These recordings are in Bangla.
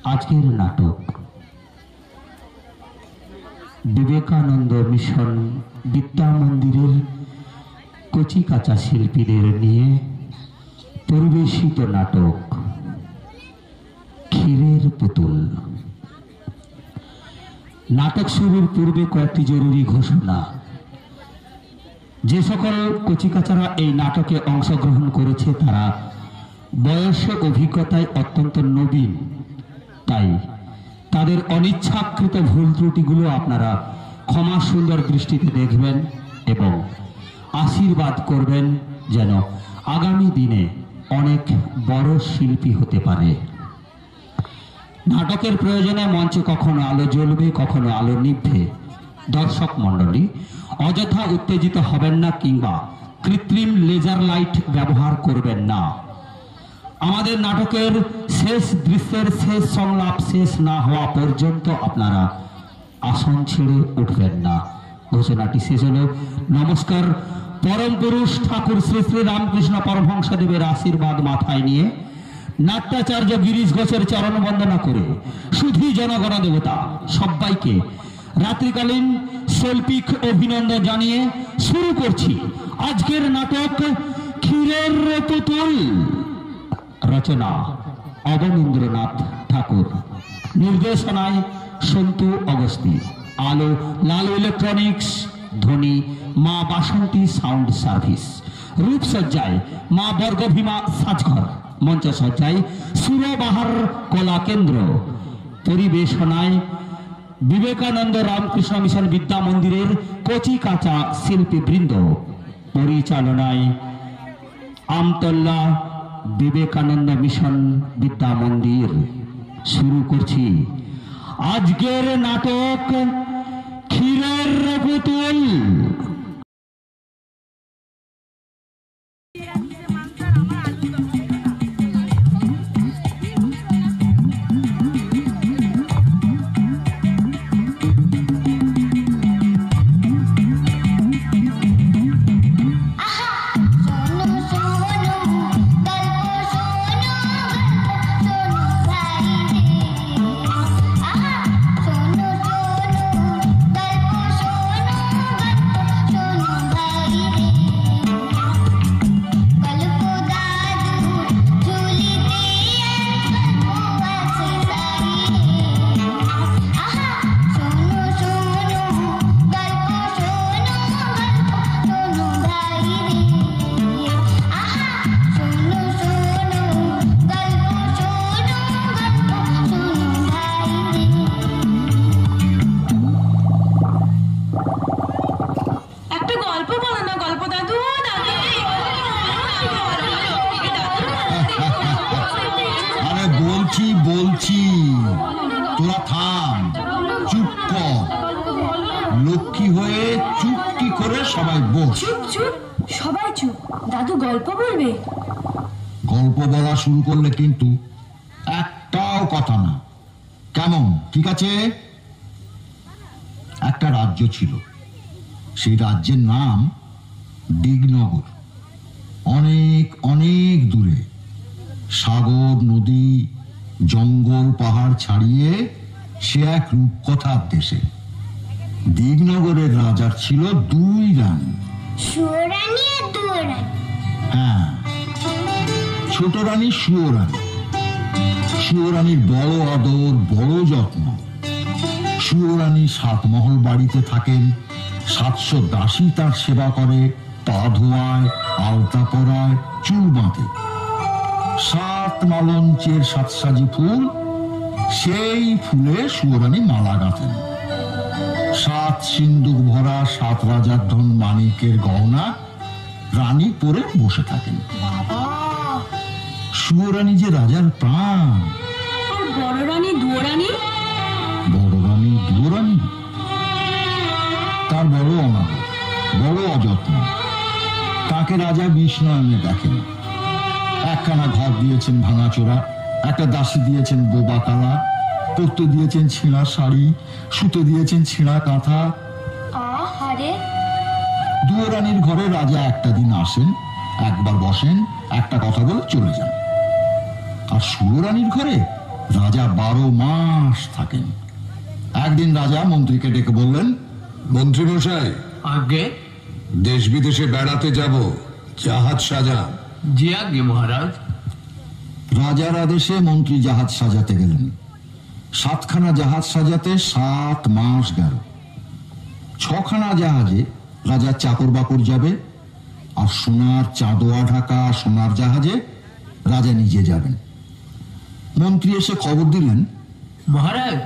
আজকের নাটক বিবেকানন্দ মিশন বিদ্যা মন্দিরের কচি কাঁচা শিল্পীদের নিয়ে পরিবেশিত নাটক ক্ষীরের পুতুল। নাটক শুরুর পূর্বে কয়েকটি জরুরি ঘোষণা। যে সকল কচিকাচারা এই নাটকে অংশগ্রহণ করেছে তারা বয়সে অভিজ্ঞতায় অত্যন্ত নবীন, তাই তাদের অনিচ্ছাকৃত ভুল ত্রুটিগুলো আপনারা ক্ষমা সুন্দর দৃষ্টিতে দেখবেন এবং আশীর্বাদ করবেন যেন আগামী দিনে অনেক বড় শিল্পী হতে পারে। নাটকের প্রয়োজনে মঞ্চে কখনো আলো জ্বলবে, কখনো আলো নিভবে। দর্শক মণ্ডলী অযথা উত্তেজিত হবেন না কিংবা কৃত্রিম লেজার লাইট ব্যবহার করবেন না। আমাদের নাটকের শেষ দৃশ্যের শেষ সংলাপ শেষ না হওয়া পর্যন্ত আপনারা আসন ছেড়ে উঠবেন না। ঘোষণাটি শেষ হলো। নমস্কার। পরম পুরুষ ঠাকুর শ্রী শ্রী রামকৃষ্ণ পরমহংসদেবের আশীর্বাদ মাথায় নিয়ে নাট্যাচার্য গিরিশ ঘোষের চরণ বন্দনা করে শুধু জনগণ দেবতা সবাইকে রাত্রিকালীন শৈল্পিক অভিনন্দন জানিয়ে শুরু করছি আজকের নাটক ক্ষীরের পুতুল। রচনা অবনীন্দ্রনাথ ঠাকুর, নির্দেশনায় সন্তু অগস্তি, আলো লালু ইলেকট্রনিক্স, ধ্বনি মা বাসন্তী সাউন্ড সার্ভিস, রূপসজ্জায় মা বর্গভীমা সাজঘর, মঞ্চসজ্জায় সুরবাহার কলা কেন্দ্র, পরিবেশনায় বিবেকানন্দ রামকৃষ্ণ মিশন বিদ্যা মন্দিরের কচি কাঁচা শিল্পীবৃন্দ, পরিচালনায় আমতল্লা বিবেকানন্দ মিশন বিদ্যা মন্দির। শুরু করছি আজকের নাটক ক্ষীরের পুতুল। বলছি তোরা থাম, চুপ কর। লক্ষ্মী হয়ে চুপটি করে সবাই বস। চুপ চুপ, সবাই চুপ। দাদু গল্প বলবে। গল্প বলা শুরু করলে কিন্তু একটাও কথা না, কেমন? ঠিক আছে? একটা রাজ্য ছিল, সেই রাজ্যের নাম দিগনগর। অনেক অনেক দূরে, সাগর নদী জঙ্গল পাহাড় ছাড়িয়ে সে এক রূপকথার দেশে। দিগনগরের রাজার ছিল দুই রানী। হ্যাঁ, ছোট রানী সুয়োরানী। সুয়োরানীর বড় আদর, বড় যত্ন। সুয়োরানী 7 মহল বাড়িতে থাকেন। 700 দাসী তার সেবা করে, পা ধোয়ায়, আলতা পরায়, চুল বাঁধে। 7 মালঞ্চের 7 সাজি ফুল, সেই ফুলে সুয়োরানী মালা গাঁথেন। 7 সিন্দুক ভরা 7 রাজার ধন মানিকের গহনা রানী পরে বসে থাকেন। সুয়োরানী যে রাজার প্রাণ। বড় রানী দুয়োরানী? বড় রানী দুয়োরানী তার বড় অনাদর, বড় অযত্ন। তাকে রাজা বিষ্ণয়নে দেখেন। একখানা ঘর দিয়েছেন ভাঙাচোরা, একটা দাসী দিয়েছেন বোবা কালা, পরতে দিয়েছেন ছেঁড়া শাড়ি, শুতে দিয়েছেন ছেঁড়া কাঁথা। দুয়োরানীর ঘরে রাজা একটা দিন আসেন, একবার বসেন, একটা কথা বলে চলে যান। আর সুয়োরানীর ঘরে রাজা 12 মাস থাকেন। একদিন রাজা মন্ত্রীকে ডেকে বললেন, মন্ত্রী মশাই, আগে দেশ বিদেশে বেড়াতে যাব, জাহাজ সাজান। জি আগে মহারাজ। রাজার আদেশে মন্ত্রী জাহাজ সাজাতে গেলেন। 7খানা জাহাজ সাজাতে 7 মাস গেল। 6খানা জাহাজে রাজার চাকর বাকর যাবে, আর সোনার চাঁদোয়া ঢাকা সোনার জাহাজে রাজা নিজে যাবেন। মন্ত্রী এসে খবর দিলেন, মহারাজ,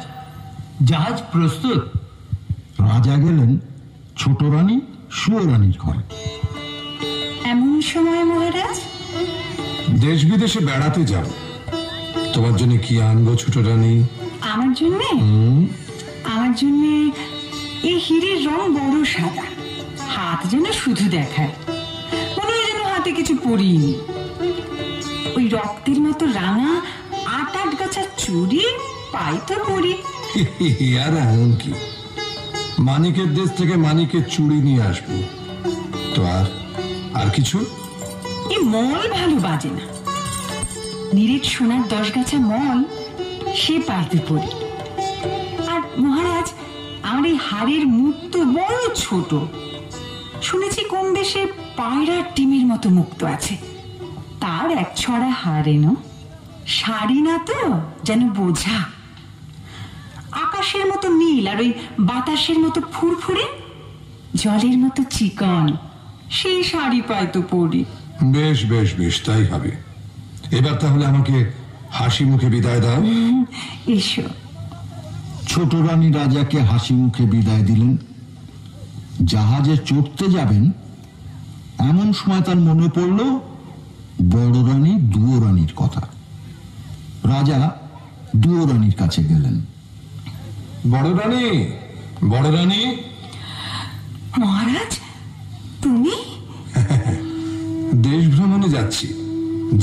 জাহাজ প্রস্তুত। রাজা গেলেন ছোট রানী সুয়োরানীর ঘরে। এমন সময় মহারাজ? দেশ বিদেশে বেড়াতে যাব, তোমার জন্য কি আনবো ছোট রানী? আমার জন্যে? আমার জন্যে এই হীরের রং বড় সাদা, হাত যেন শুধু দেখায়, মনে হয় যেন হাতে কিছু পরিনি। ওই রক্তের মতো রাঙা 8 গাছা চুড়ি পাই তো পরি। আর এমন কি, মানিকের দেশ থেকে মানিকের চুড়ি নিয়ে আসবো। তো আর কিছু? এই মল ভালো বাজে না, নিরেট সোনার 10 গাছা মল সে পাইতে পড়ি। আর মহারাজ, আমার এই হাড়ের মুখ তো বড় ছোট, শুনেছি কম বেশে পায়রার ডিমের মতো মুক্ত আছে। তার 1 ছড়া হাড় এনো, শাড়ি না তো যেন বোঝা, আকাশের মতো নীল আর ওই বাতাসের মতো ফুরফুরে, জলের মতো চিকন, সেই শাড়ি পাইতো পরি। বেশ বেশ বেশ, তাই হবে। এবার তাহলে আমাকে হাসি মুখে বিদায় দাও। এসো। ছোট রানী রাজাকে হাসি মুখে বিদায় দিলেন। জাহাজে চড়তে যাবেন, এমন সময় তার মনে পড়ল বড় রানী দুয়োরানীর কথা। রাজা দুয়োরানীর কাছে গেলেন। বড় রানী, বড় রানী। মহারাজ, তুমি? দেশ ভ্রমণে যাচ্ছি,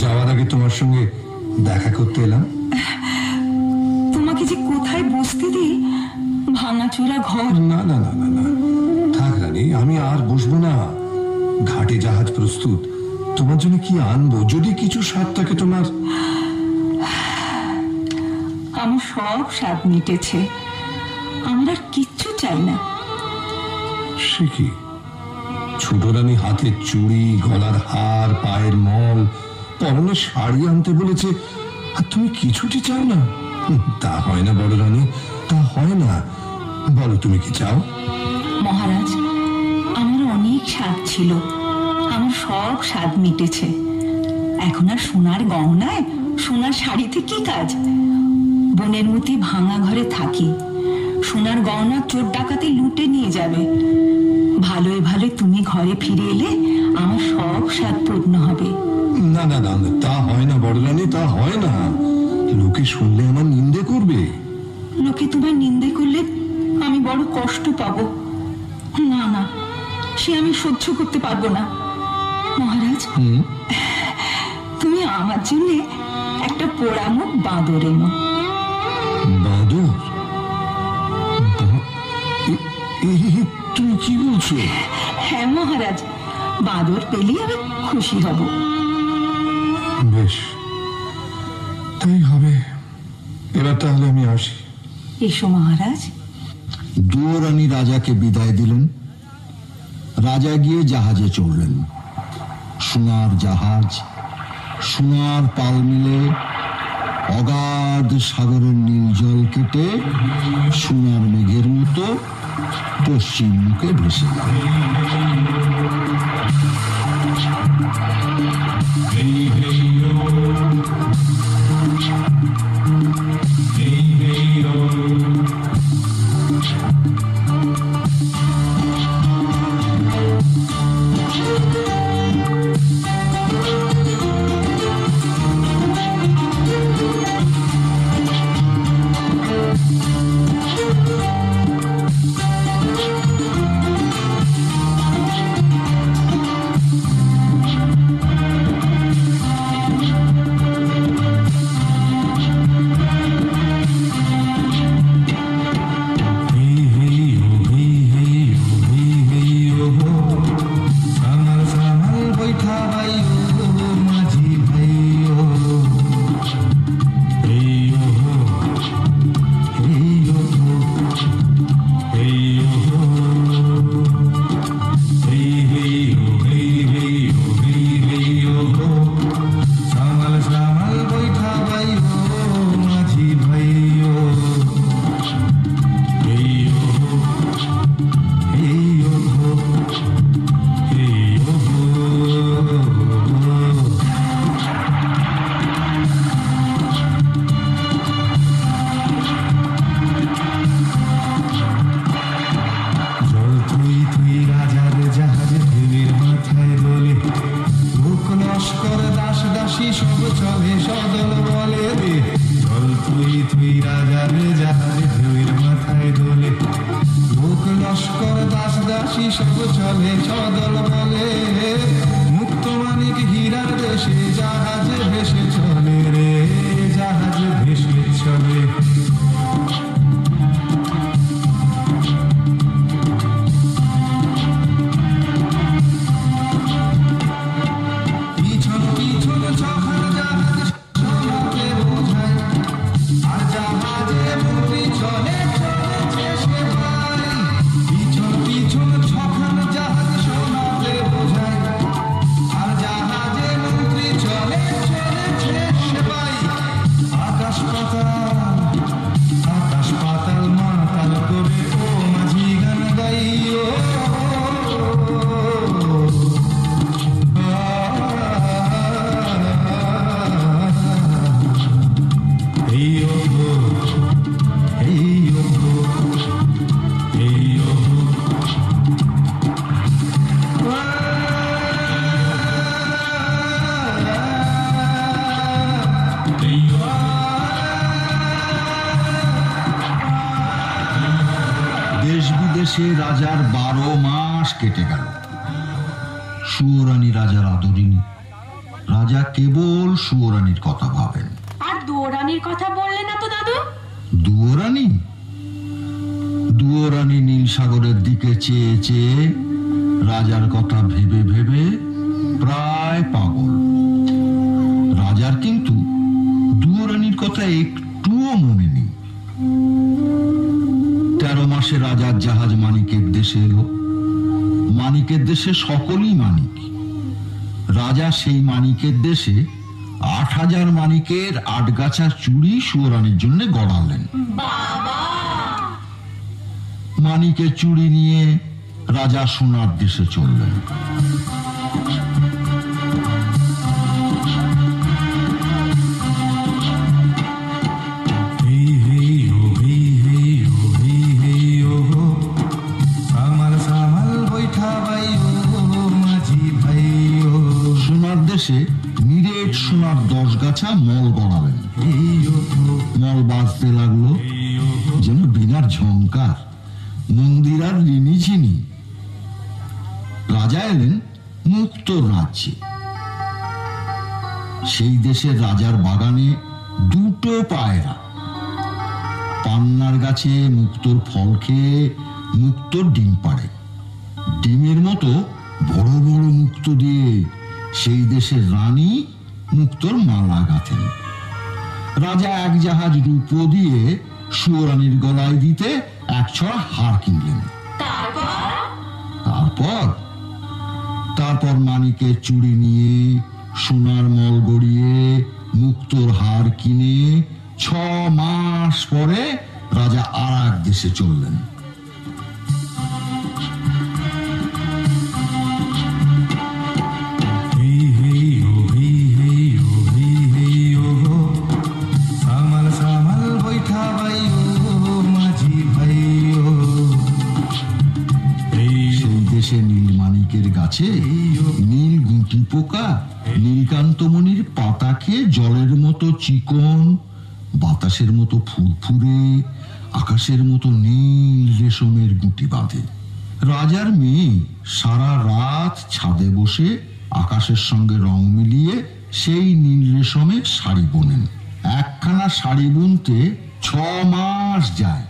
যাওয়ার আগে তোমার সঙ্গে দেখা করতে এলাম। তোমাকে যে কোথায় বসতে দিই, ভাঙাচোরা ঘর। না না না না না, থাক রানী, আমি আর বসবো না। ঘাটে জাহাজ প্রস্তুত, তোমার জন্য কি আনবো? যদি কিছু স্বাদ থাকে তোমার। আমার সব স্বাদ মিটেছে, আমার আর কিচ্ছু চাই না। সে কি, ছোট রানী হাতের চুড়ি, গলার হার, পায়ের মল, পরনে শাড়ি আনতে বলেছে, আর তুমি কিছুটি চাও না? তা হয় না বড় রানী, তা হয় না। বলো তুমি কি চাও? মহারাজ, আমার অনেক স্বাদ ছিল, আমার সব স্বাদ মিটেছে। এখন আর সোনার গহনায়, সোনার শাড়িতে কি কাজ? বনের মধ্যে ভাঙা ঘরে থাকি, সোনার গহনা চোর ডাকাতে লুটে নিয়ে যাবে। ভালোই ভালো তুমি ঘরে ফিরে এলে আমার সব স্বাদ পূর্ণ হবে। না না না, তা হয় না বড় রানী, তা হয় না। লোকে শুনলে আমার নিন্দে করবে। লোকে তোমার নিন্দে করলে আমি বড় কষ্ট পাবো। না না, সে আমি সহ্য করতে পারবো না। মহারাজ, তুমি আমার জন্য একটা পোড়ামুখ বাঁদর এনো। বাঁদর? তুমি কি বলছো? হ্যাঁ মহারাজ, বাঁদর পেলে আমি খুশি হব। বেশ, তাই হবে। এবার তাহলে আমি আসি। এসো মহারাজ। দুয়োরানী রাজাকে বিদায় দিলেন। রাজা গিয়ে জাহাজে চড়লেন। সোনার জাহাজ সোনার পাল মিলে অগাধ সাগরের নীল জল কেটে সোনার মেঘের মতো পশ্চিম মুখে ভেসে গেল। থুই থুই রাজার জাহাজ ঢেউয়ের মাথায় দোলে, লোক লস্কর দাস দাসী সব চলে সদল বলে, মুক্ত মানিক হীরার দেশে জাহাজ ভেসে চলে রে, জাহাজ ভেসে চলে। পিছন পিছন ছখান জাহাজ সোনাতে বোঝায়, আর জাহাজে মন্ত্রী চলে চলেছে সেবাই। পিছন পিছন ছখান জাহাজ সোনাতে বোঝায়, আর জাহাজে মন্ত্রী চলে চলেছে সেবাই। আকাশ পাতাল মাতাল করে ও মাঝি গান গাইও, দেশ বিদেশে রাজার 12 মাস কেটে গেল। সুয়োরানী রাজার আদরিনী। রাজা কেবল সুয়োরানীর কথা ভাবেন। আর দুয়োরানীর কথা বললে না তো দাদু? দুয়োরানী দুয়োরানী নীল সাগরের দিকে চেয়ে চেয়ে রাজার কথা ভেবে ভেবে প্রায় পাগল। রাজার কিন্তু দুয়োরানীর কথা একটুও মনে নেই। 13 মাসে রাজার জাহাজ মানিকের দেশে এলো। মানিকের দেশে সকলেই মানিক। রাজা সেই মানিকের দেশে 8000 মানিকের 8 গাছা চুড়ি সুয়োরানীর জন্য গড়ালেন। মানিকের চুড়ি নিয়ে রাজা সোনার দেশে চললেন। সোনার দেশে নিরেট সোনার 10 গাছা মল গড়ালেন। মল বাজতে লাগলো যেন বিনার ঝংকার, মন্দির আর লিনিঝিনি। রাজা এলেন মুক্তোর রাজ্যে। সেই দেশের রাজার বাগানে 2টো পায়রা। পান্নার গাছে মুক্তোর ফল খেয়ে মুক্তোর ডিম পাড়ে। ডিমের মতো বড় বড় মুক্তো দিয়ে সেই দেশের রানী মুক্তোর মালা গাঁথেন। রাজা 1 জাহাজ রূপো দিয়ে সুয়োরানীর গলায় দিতে 1 ছড়া হার কিনলেন। তারপর মানিকের চুড়ি নিয়ে সোনার মল গড়িয়ে মুক্তোর হার কিনে 6 মাস পরে রাজা আর এক দেশে চললেন। নীল গুটি পোকা নীলকান্তমণির পাতা খেয়ে জলের মতো চিকন, বাতাসের মতো ফুরফুরে, আকাশের মতো নীল রেশমের গুটি বাঁধে। রাজার মেয়ে সারা রাত ছাদে বসে আকাশের সঙ্গে রং মিলিয়ে সেই নীল রেশমের শাড়ি বোনেন। একখানা শাড়ি বুনতে 6 মাস যায়।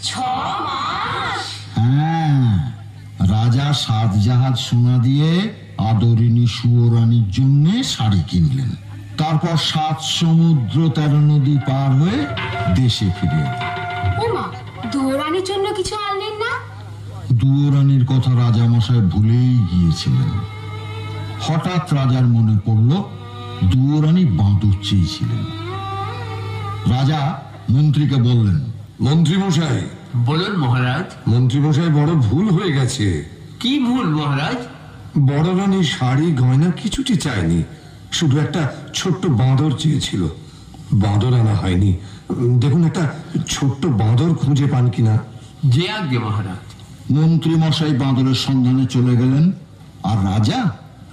6 মাস? হ্যাঁ। রাজা 7 জাহাজ সোনা দিয়ে আদরিনী সুয়োরানীর জন্য শাড়ি কিনলেন। তারপর 7 সমুদ্র 13 নদী পার হয়ে দেশে ফিরে এলেন। ওমা, দুয়োরানীর জন্য কিছু আনলেন না? দুয়োরানীর কথা রাজামশাই ভুলেই গিয়েছিলেন। হঠাৎ রাজার মনে পড়ল দুয়োরানী বাঁদর চেয়েছিলেন। রাজা মন্ত্রীকে বললেন, মন্ত্রী মশাই। বলুন মহারাজ। মন্ত্রী মশাই, বড় ভুল হয়ে গেছে। কি ভুল মহারাজ? বড় রানী শাড়ি গয়না কিছুটি চায়নি, শুধু একটা ছোট্ট বাঁদর চেয়েছিল। বাঁদর আনা হয়নি। দেখুন একটা ছোট্ট বাঁদর খুঁজে পান কিনা। যে আজ্ঞে মহারাজ। মন্ত্রী মশাই বাঁদরের সন্ধানে চলে গেলেন। আর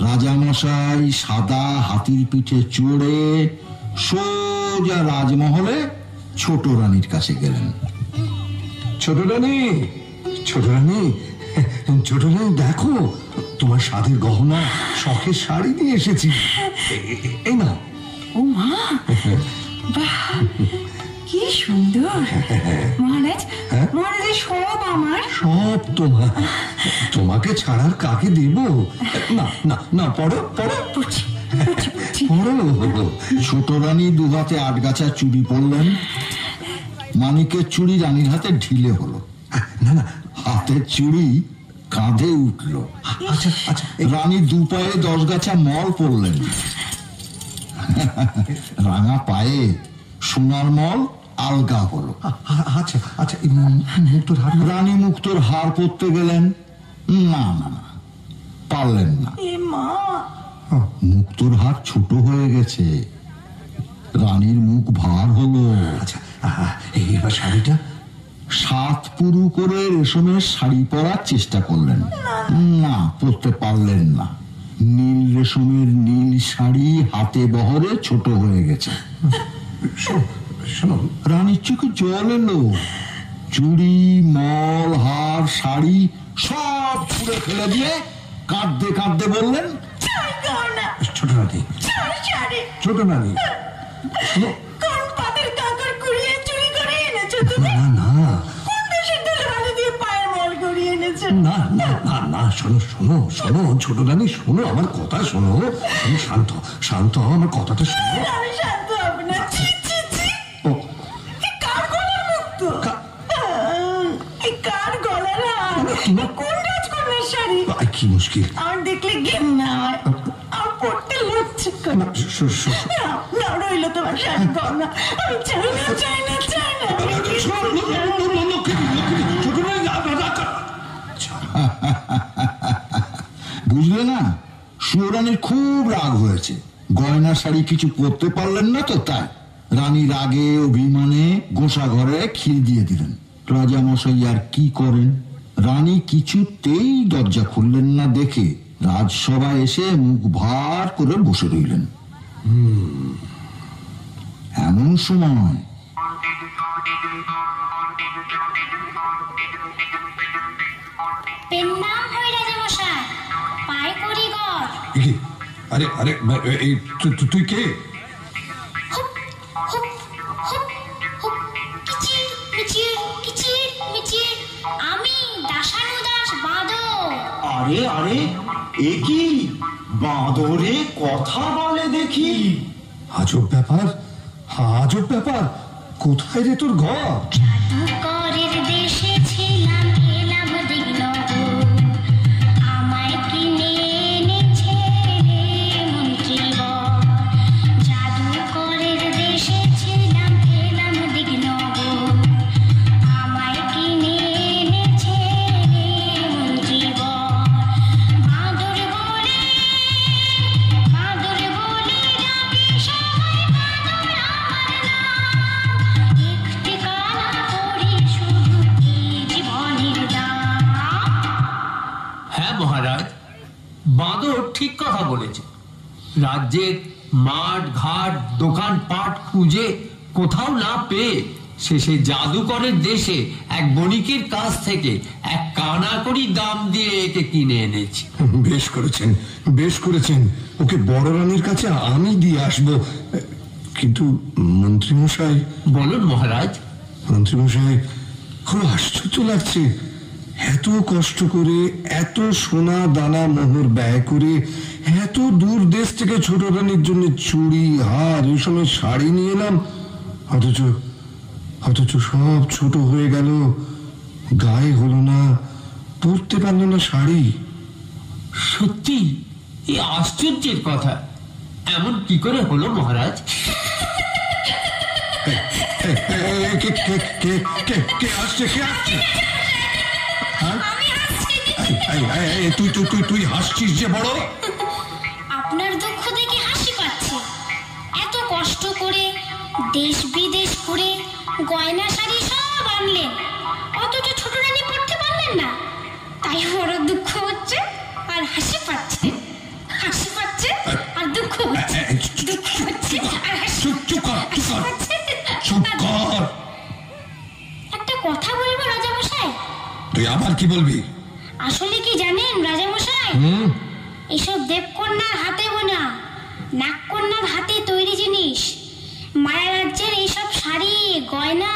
রাজামশাই সাদা হাতির পিঠে চড়ে সোজা রাজমহলে ছোট রানীর কাছে গেলেন। ছোট রানী, ছোট রানী, ছোট রানী, দেখো তোমার স্বাদের গহনা, শখের শাড়ি নিয়ে এসেছি। এই না। ও মা, বাহ, কি সুন্দর। মহারাজ, মহারাজের সব আমার। সব তোমার, তোমাকে ছাড়ার কাকে দেব? না না না, পড়ো পড়ো পড়ছি, পড়ছি, পড়ছি। পড়ো। ছোট রানী দু হাতে 8 গাছা চুড়ি পরলেন। মানিকের চুড়ি রানীর হাতে ঢিলে হলো। না না, হাতের চুড়ি কাঁধে উঠল। আচ্ছা আচ্ছা, রানী 2 পায়ে 10 গাছা মল পরলেন। রাঙা পায়ে সোনার মল আলগা হলো। আচ্ছা আচ্ছা, মুক্তোর হার। রানী মুক্তোর হার পরতে গেলেন। না না না, পারলেন না। এ মা, মুক্তোর হার ছোট হয়ে গেছে। রানীর মুখ ভার হলো। আচ্ছা, এবার শাড়িটা। 7 পুরু করে রেশমের শাড়ি পরার চেষ্টা করলেন। না, পরতে পারলেন না। নীল রেশমের নীল শাড়ি হাতে বহরে ছোট হয়ে গেছে। শোনো, রানীর চোখে জল এলো। চুড়ি, মল, হার, শাড়ি সব ছুঁড়ে ফেলে দিয়ে কাঁদতে কাঁদতে বললেন, ছোট রানী, ছোট রানী, শোনো। কোন পাতের কাকড় কুড়িয়ে চুরি করে এনেছো তুমি? না না কোন দেশের ধুলোবালি দিয়ে পায়ের মল করিয়ে এনেছো? না না না না, শোনো শোনো শোনো, ছোট রানী শোনো, আমার কথা শোনো। তুমি শান্ত শান্ত হও, আমার কথাটা শোনো। আমি শান্ত হব না। ছি ছি ছি, ও, এ কার গলার মুক্ত? এ কার গলার হার? তোমার- কোন রাজকন্যার শাড়ি? কি মুশকিল। আমার দেখলে ঘেন্না হয়, আমার পড়তে লজ্জা করে। না, না, রইলো তোমার শাড়ি গয়না। আমি চাই না, চাই না, চাই না। বুঝলে না, সুরানীর খুব রাগ হয়েছে। গয়না শাড়ি কিছু পরতে পারলেন না তো, তাই রানী রাগে অভিমানে গোসা ঘরে খিল দিয়ে দিলেন। রাজামশাই আর কি করেন? রানী কিছুতেই দরজা খুললেন না দেখে রাজসভায় এসে মুখ ভার করে বসে রইলেন। এমন সময় পেন্নাম হই রাজামশাই, পায়ে করি গর। আরে আরে, এই তুই কে? হুপ হুপ হুপ হুপ, কিচির মিচির কিচির মিচির, আমি দাসানুদাস বাঁদর। আরে আরে, এ কি বাঁদরে কথা বলে দেখি? আজব ব্যাপার, আজব ব্যাপার। কোথায় রে তোর ঘর? জাদুকরের দেশে ছিলাম, এলাম দিগনগর। আমায় কিনে এনেছে রে মন্ত্রীবর। জাদুকরের দেশে ছিলাম, এলাম দিগনগর। আমায় কিনে এনেছে রে মন্ত্রীবর। বাঁদর বলে ডাকে সবাই, বাঁদর আমার নাম। একটি কানা করি শুধু এই জীবনের দাম। হ্যাঁ মহারাজ, বাঁদর ঠিক কথা বলেছে। রাজ্যের মাঠ ঘাট দোকানপাট খুঁজে কোথাও না পেয়ে শেষে জাদুকরের দেশে এক বণিকের কাছ থেকে এক কানা করি দাম দিয়ে একে কিনে এনেছি। বেশ করেছেন, বেশ করেছেন। ওকে বড় রানীর কাছে আমি দিয়ে আসবো। কিন্তু মন্ত্রীমশাই, বলুন মহারাজ। মন্ত্রীমশাই, খুব আশ্চর্য লাগছে। এত কষ্ট করে, এত সোনা দানা মোহর ব্যয় করে, এত দূর দেশ থেকে ছোট রানীর জন্য চুড়ি, হার, রেশমের শাড়ি নিয়ে এলাম। অথচ অথচ সব ছোট হয়ে গেল, গায়ে হলো না, পরতে পারলো না শাড়ি। সত্যি এ আশ্চর্যের কথা। এমন কি করে হলো মহারাজ? কে আসছে? তুই হাসছিস যে বড়? আপনার দুঃখ দেখে হাসি পাচ্ছে। এত কষ্ট করে দেশ বিদেশ ঘুরে গয়না শাড়ি সব আনলেন, অথচ ছোট রানী পড়তে পারলেন না। তাই বড় দুঃখ হচ্ছে আর হাসি পাচ্ছে। হাসি পাচ্ছে আর দুঃখ হচ্ছে, দুঃখ হচ্ছে আর হাসি চুপ কর, চুপ কর, পাচ্ছে। চুপ কর। একটা কথা বলবো রাজামশাই। তুই আবার কি বলবি? আসলে কি জানেন রাজামশাই, এসব দেবকন্যার হাতে বোনা, নাগকন্যার হাতে তৈরি জিনিস, মায়া রাজ্যের এইসব শাড়ি গয়না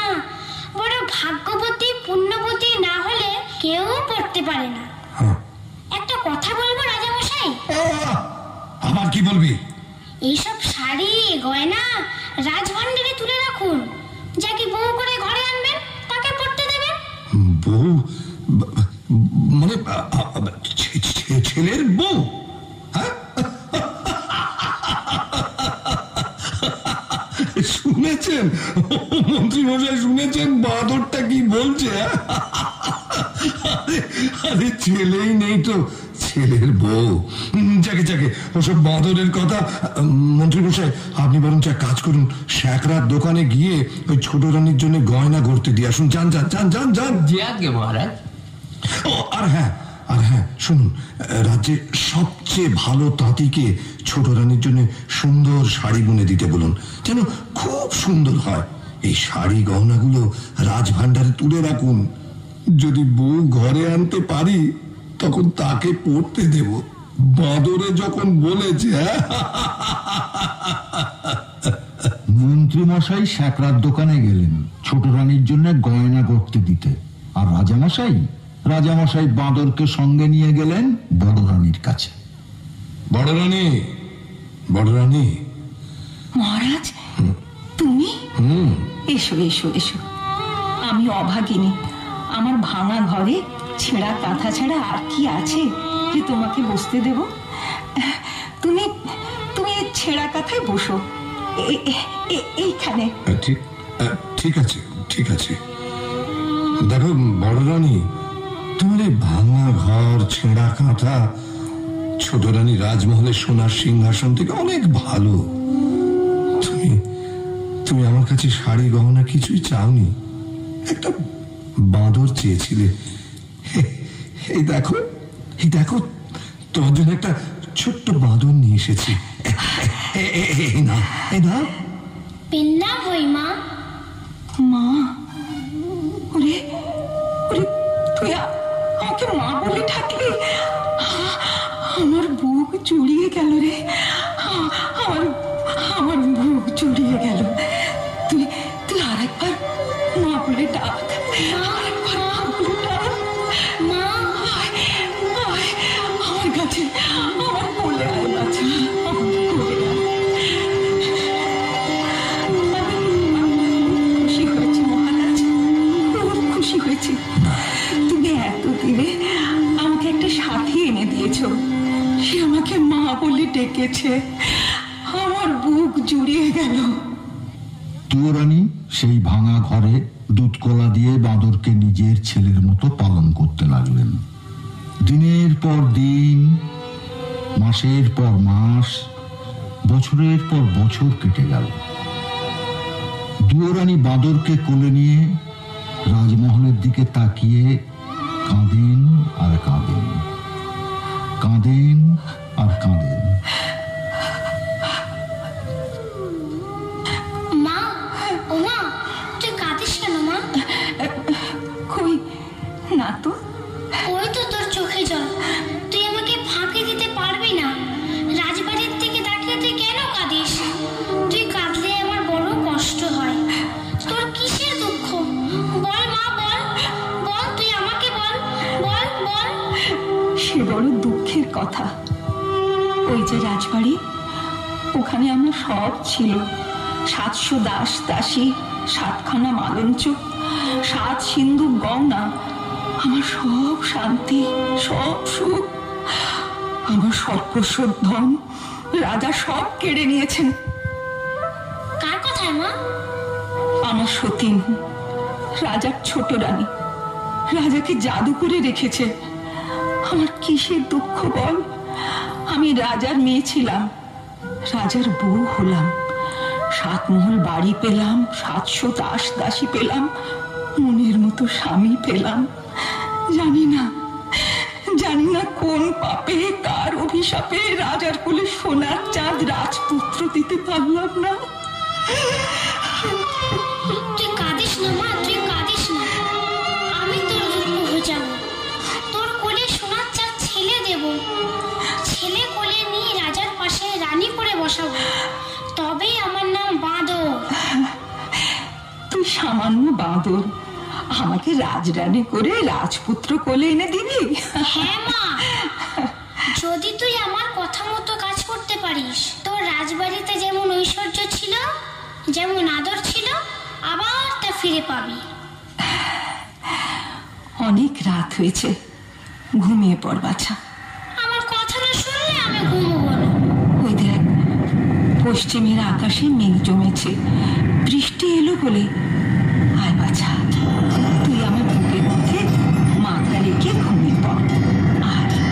বড় ভাগ্যবতী পুণ্যবতী না হলে কেউ পড়তে পারে না। একটা কথা বলবো রাজামশাই। আবার কি বলবি? এইসব শাড়ি গয়না রাজভাণ্ডারে তুলে রাখুন, যাকে বউ করে ঘরে আনবেন তাকে পড়তে দেবেন। বউ মানে ছেলের বউ? শুনেছেন মন্ত্রী মশাই, শুনেছেন বাঁদরটা কি বলছে? আরে ছেলেই নেই তো ছেলের বউ। যাকে যাকে ওসব বাঁদরের কথা। মন্ত্রী মশাই, আপনি বরঞ্চ এক কাজ করুন, শ্যাকরার দোকানে গিয়ে ওই ছোট রানীর জন্য গয়না গড়তে দিয়ে আসুন। যান যান যান যান যান। জি আজ্ঞে মহারাজ। ও আর হ্যাঁ শুনুন, রাজ্যের সবচেয়ে ভালো তাঁতিকে ছোট রানীর জন্য সুন্দর শাড়ি বুনে দিতে বলুন, যেন খুব সুন্দর হয়। এই শাড়ি গহনাগুলো রাজভাণ্ডারে তুলে রাখুন। যদি বউ ঘরে আনতে পারি তখন তাকে পড়তে দেব, বাঁদরে যখন বলেছে। মন্ত্রী মশাই শ্যাকরার দোকানে গেলেন ছোট রানীর জন্য গয়না গড়তে দিতে, আর রাজামশাই বাঁদরকে সঙ্গে নিয়ে গেলেন বড় রানীর কাছে। বড় রানী। মহারাজ, তুমি? এসো এসো এসো। আমি অভাগিনী, আমার ভাঙা ঘরে ছেঁড়া কাঁথা ছাড়া আর কি আছে যে তোমাকে বসতে দেব? তুমি তুমি ছেঁড়া কাঁথায় বসো, এইখানে। ঠিক আছে ঠিক আছে। দেখো বড় রানী, তোমার এই ভাঙা ঘর, ছেঁড়া কাঁথা ছোট রানী রাজমহলের সোনার সিংহাসন থেকে অনেক ভালো। তুমি আমার কাছে শাড়ি গহনা কিছুই চাওনি, একটা বাঁদর চেয়েছিলে। এই দেখো তোমার জন্য একটা ছোট্ট বাঁদর নিয়ে এসেছি। পেন্না হই মা। মা? ওরে ওরে, তুই আমাকে মা বলে ডাকলি? আমার বুক জুড়িয়ে গেল রে, আমার বুক জুড়িয়ে গেল। তুই আরেকবার মা বলে ডাক, আরেকবার মা বলে ডাক। মা আমার কাছে, আমার কোলে আয় বাছা, আমার কোলে আয়। খুশি হয়েছি মহারাজ, খুব খুশি হয়েছি। তুমি এতদিনে আমাকে একটা সাথী এনে দিয়েছো, সে আমাকে মা বলে ডেকেছে, আমার বুক জুড়িয়ে গেল। তুয়োরানী সেই ভাঙা ঘরে দুধ কলা দিয়ে বাঁদরকে নিজের ছেলের মতো পালন করতে লাগলেন। দিনের পর দিন, মাসের পর মাস, বছরের পর বছর কেটে গেল। দুয়োরানী বাঁদরকে কোলে নিয়ে রাজমহলের দিকে তাকিয়ে কাঁদেন আর কাঁদেন, কাঁদেন আর কাঁদেন। মা, ও মা, তুই কাঁদিস কেন মা? কই না তো। ওই তো তোর চোখে জল, তুই আমাকে ফাঁকি দিতে পারবি না। রাজবাড়ির থেকে তাকিয়ে তুই কেন কাঁদিস? তুই কাঁদলে আমার বড় কষ্ট হয়। তোর কিসের দুঃখ? বল মা, বল, তুই আমাকে বল। সে বড় দুঃখের কথা। ওই যে রাজবাড়ি, ওখানে আমার সব ছিল। 700 দাস দাসী, 7খানা মালঞ্চ, 7 সিন্ধুক গয়না, আমার সব শান্তি, সব সুখ, আমার সর্বস্ব ধন রাজা সব কেড়ে নিয়েছেন। কার কথায় মা? আমার সতীন, রাজার ছোট রানী, রাজাকে জাদু করে রেখেছে। আমার কিসের দুঃখ বল? আমি রাজার মেয়ে ছিলাম, রাজার বউ হলাম, 7 মহল বাড়ি পেলাম, 700 দাস দাসী পেলাম, মনের মতো স্বামী পেলাম। জানি না কোন পাপে, কার অভিশাপে রাজার কোলে সোনার চাঁদ রাজপুত্র দিতে পারলাম না। সামান্য বাঁদর, আমাকে রাজরানী করে রাজপুত্র কোলে এনে দিবি? হ্যাঁ মা, যদি তুই আমার কথা মতো কাজ করতে পারিস, তোর রাজবাড়িতে যেমন ঐশ্বর্য ছিল, যেমন আদর ছিল, আবার তা ফিরে পাবি। অনেক রাত হয়েছে, ঘুমিয়ে পড় বাছা। আমার কথা না শুনলে আমি ঘুমোবো না। ওই দেখ, পশ্চিমের আকাশে মেঘ জমেছে, বৃষ্টি এলো বলে। আয় বাছা, তুই আমার বুকের মধ্যে মাথা রেখে ঘুমিয়ে পড়। আয় বাছা।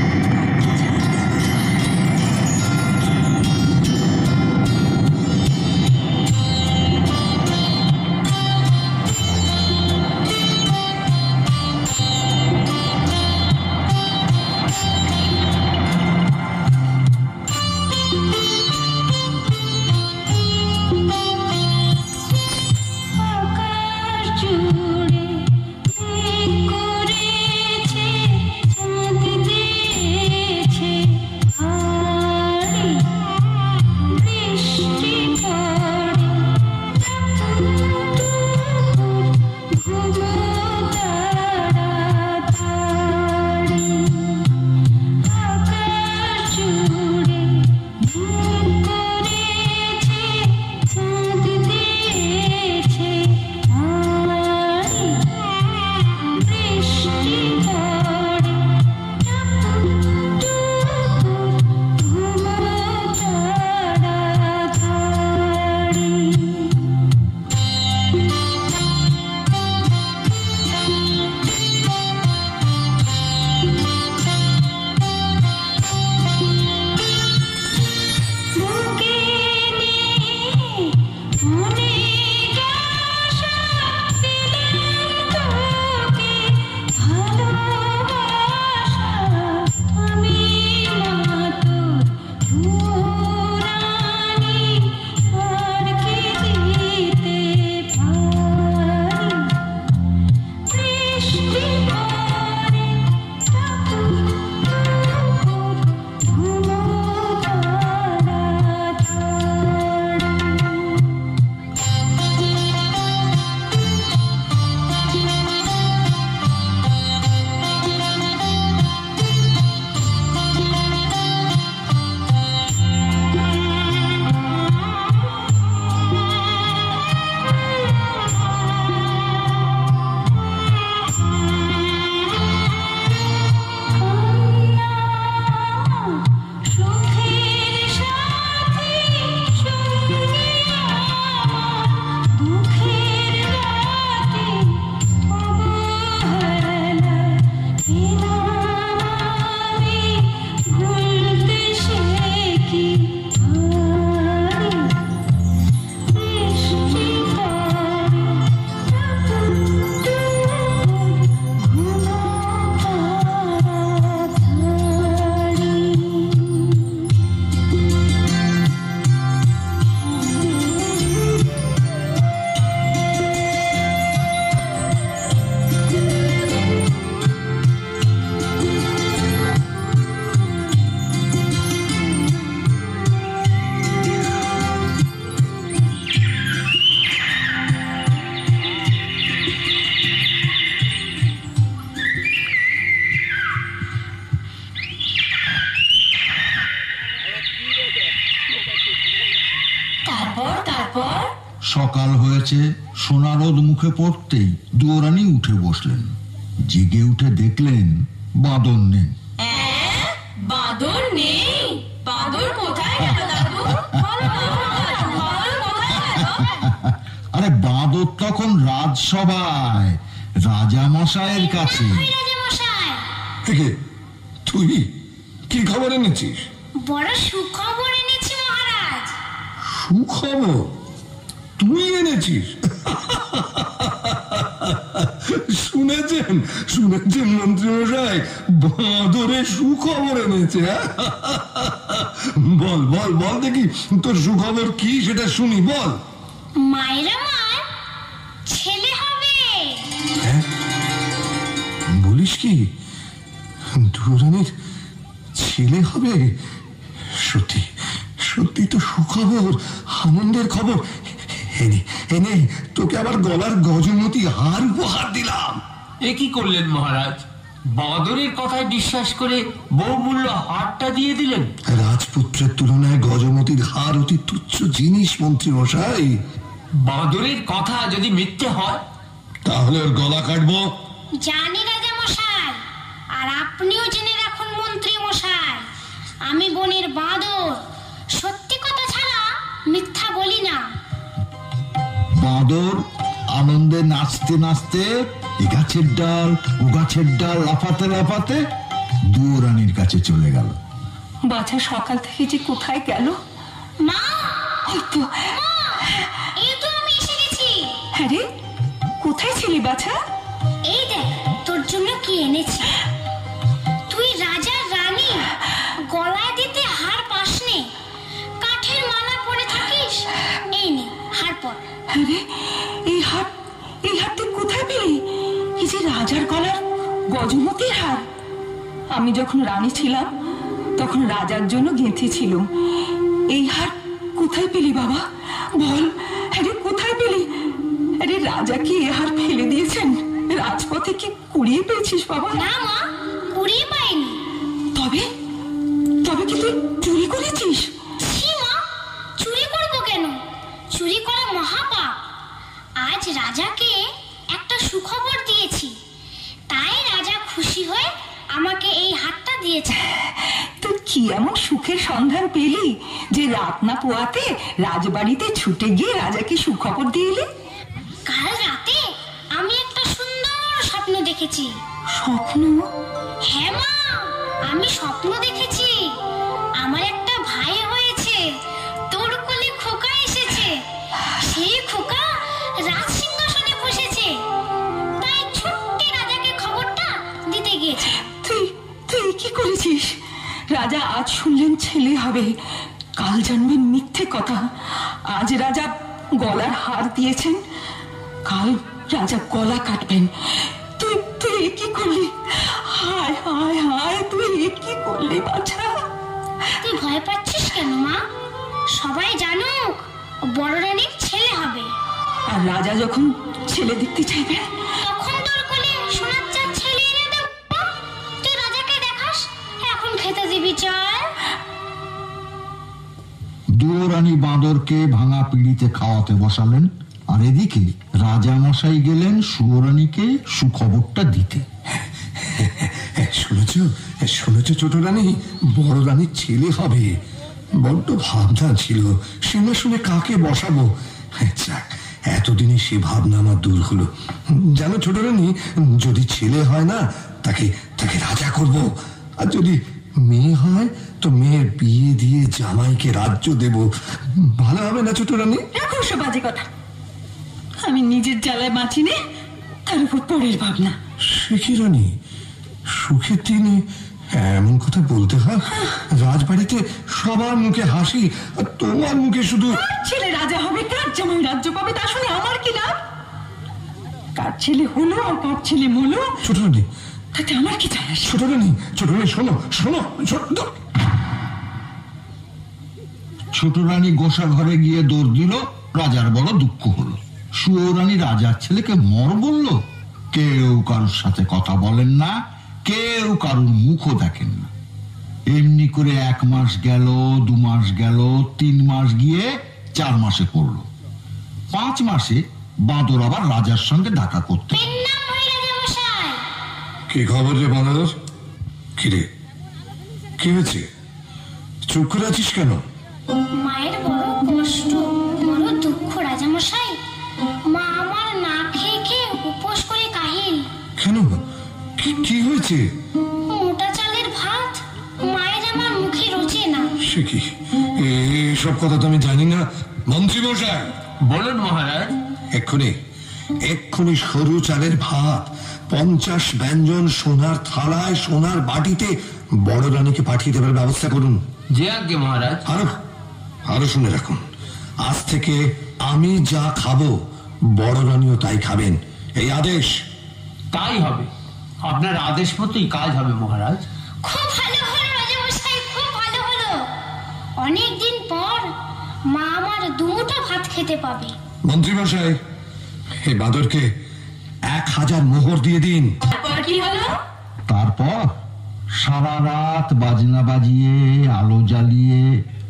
সকাল হয়েছে, সোনা রোদ মুখে পড়তেই দুয়োরানী উঠে বসলেন। জেগে উঠে দেখলেন বাঁদর নেই। বাঁদর নেই? বাঁদর কোথায় গেল দাদু? আরে বাঁদর তখন রাজসভায় রাজা মশাইয়ের কাছে। তুই কি খবর এনেছিস? বড় সুখবর এনেছি মহারাজ। সুখবর তুই এনেছিস? শুনেছেন শুনেছেন মন্ত্রী মশাই, বাঁদরে সুখবর এনেছে। বল বল বল দেখি, তোর সুখবর কি সেটা শুনি, বল। মায়ের আমার ছেলে হবে। বলিস কি? দুরানির ছেলে হবে? সত্যি সত্যি তো সুখবর, আনন্দের খবর। এনে তোকে আবার গলার গজমতি হার উপহার দিলাম। এ কি করলেন মহারাজ? বাঁদরের কথায় বিশ্বাস করে বহুমূল্য হারটা দিয়ে দিলেন। রাজপুত্রের তুলনায় গজমতির হার অতি তুচ্ছ জিনিস মন্ত্রী মশাই। বাঁদরের কথা যদি মিথ্যে হয় তাহলে ওর গলা কাটবো। জানি রাজা মশাই, আর আপনিও জেনে রাখুন মন্ত্রী মশাই, আমি বনের বাঁদর, সত্যি কথা ছাড়া মিথ্যা বলি না। বাঁদর আনন্দে নাচতে নাচতে এ গাছের ডাল ও গাছের ডাল লাফাতে লাফাতে দুয়োরানীর কাছে চলে গেল। বাছা সকাল থেকে যে কোথায় গেল? মা, ওই তো, এই তো আমি এসে গেছি। হ্যাঁ রে, কোথায় ছিলি বাছা? এই দেখ তোর জন্য কি এনেছি। তুই রাজার রানী, গলায় দিতে হার পাসনে, কাঠের মালা পরে থাকিস। এই নে হার পর। হ্যাঁ রে, এই হার তুই কোথায় পেলি? এই যে রাজার গলার গজমতির হার। আমি যখন রানী ছিলাম তখন রাজার জন্য গেঁথেছিলাম। এই হার কোথায় পেলি বাবা? বল, হ্যাঁ রে, কোথায় পেলি? আরে রাজা কি এ হার ফেলে দিয়েছেন? রাজপথে কি কুড়িয়ে পেয়েছিস বাবা? না মা, কুড়িয়ে পাইনি। তবে কি তুই চুরি করেছিস? ছি মা, চুরি করব কেন? চুরি করা মহাপাপ। আজ রাজাকে একটা সুখবর দিয়েছি, তাই রাজা খুশি হয়ে আমাকে এই হারটা দিয়েছে। তুই কি এমন সুখের সন্ধান পেলি যে রাত না পোয়াতে রাজবাড়িতে ছুটে গিয়ে রাজাকে সুখবর দিয়ে এলি? কাল রাতে আমি একটা সুন্দর স্বপ্ন দেখেছি। স্বপ্ন? হ্যাঁ মা, আমি স্বপ্ন দেখেছি আমার একটা ভাই হয়েছে, তোর কোলে খোকা এসেছে, সেই খোকা রাজ সিংহাসনে বসেছে। তাই ছুট্টে রাজাকে খবরটা দিতে গিয়েছে। তুই কি করেছিস? রাজা আজ শুনলেন ছেলে হবে, কাল জানবেন মিথ্যে কথা। আজ রাজা গলার হার দিয়েছেন, কাল রাজা গলা কাটবেন। তুই কি করলি? হায় হায় হায়, তুই কি করলি বাছা? তুই ভয় পাচ্ছিস কেন মা? সবাই জানুক বড় রানীর ছেলে হবে। আর রাজা যখন ছেলে দেখতে চাইবে তখন তোর কোলে সোনার চাঁদ ছেলে এনে দেব। তুই রাজাকে দেখাস, এখন খেতে দিবি চল। দুয়োরানী বাঁদরকে ভাঙা পিঁড়িতে খাওয়াতে বসালেন, আর এদিকে রাজা মশাই গেলেন সুয়োরানীকে সুখবরটা দিতে। শুনেছ ছোট রানী, বড় রানীর ছেলে হবে। বড্ড ভাবনা ছিল, শুনে কাকে বসাবো। যাক, এতদিনে সে ভাবনা আমার দূর হলো। জানো ছোট রানী, যদি ছেলে হয় না তাকে রাজা করব, আর যদি মেয়ে হয় তো মেয়ের বিয়ে দিয়ে জামাইকে রাজ্য দেব। ভালো হবে না ছোট রানী? রাখো সব বাজে কথা। আমি নিজের জ্বালায় বাঁচি নে, তার উপর পরের ভাবনা। সে কি রানী, সুখের দিনে এমন কথা বলতে হয়? রাজবাড়িতে সবার মুখে হাসি, আর তোমার মুখে শুধু ছেলে রাজা হবে, কার জামাই রাজ্য পাবে, তা শুনে আমার কি লাভ? কার ছেলে হলো আর কার ছেলে মলো, ছোট রানী, তাতে আমার কি যায় আসে? ছোট রানী, শোনো। ছোট রানী গোসা ঘরে গিয়ে দৌড় দিল। রাজার বড় দুঃখ হলো। সুয়োরানী রাজার ছেলেকে মর বলল। কেউ কারোর সাথে কথা বলেন না, কেউ কারোর মুখও দেখেন না। এমনি করে 1 মাস গেল, 2 মাস গেল, 3 মাস গিয়ে 4 মাসে পড়লো। 5 মাসে বাঁদর আবার রাজার সঙ্গে দেখা করতে। কি খবর রে বাঁদর? কিরে, কি হয়েছে? চুপ করে আছিস কেন? মায়ের বড় কষ্ট, বড় দুঃখ রাজামশাই। মা আমার না খেয়ে খেয়ে উপোস করে কাহিল। কেন, কি হয়েছে? মোটা চালের ভাত মায়ের আমার মুখে রোচে না। সে কি, এসব কথা তো আমি জানি না। মন্ত্রী মশাই, বলুন মহারাজ। এক্ষুনি সরু চালের ভাত 50 ব্যঞ্জন সোনার থালায় সোনার বাটিতে বড় রানীকে পাঠিয়ে দেবার ব্যবস্থা করুন। যে আজ্ঞে মহারাজ। আরো শুনে রাখুন, আজ থেকে আমি যা খাবো বড় রানীও তাই খাবেন, এই আদেশ। তাই হবে, আপনার আদেশ মতোই কাজ হবে মহারাজ। খুব ভালো হলো রাজামশাই, খুব ভালো হলো। অনেকদিন পর মা আমার 2 মুঠো ভাত খেতে পাবে। মন্ত্রী মশাই, এই বাঁদরকে 1000 মোহর দিয়ে দিন। তারপর কি হলো? তারপর সারা রাত বাজনা বাজিয়ে আলো জ্বালিয়ে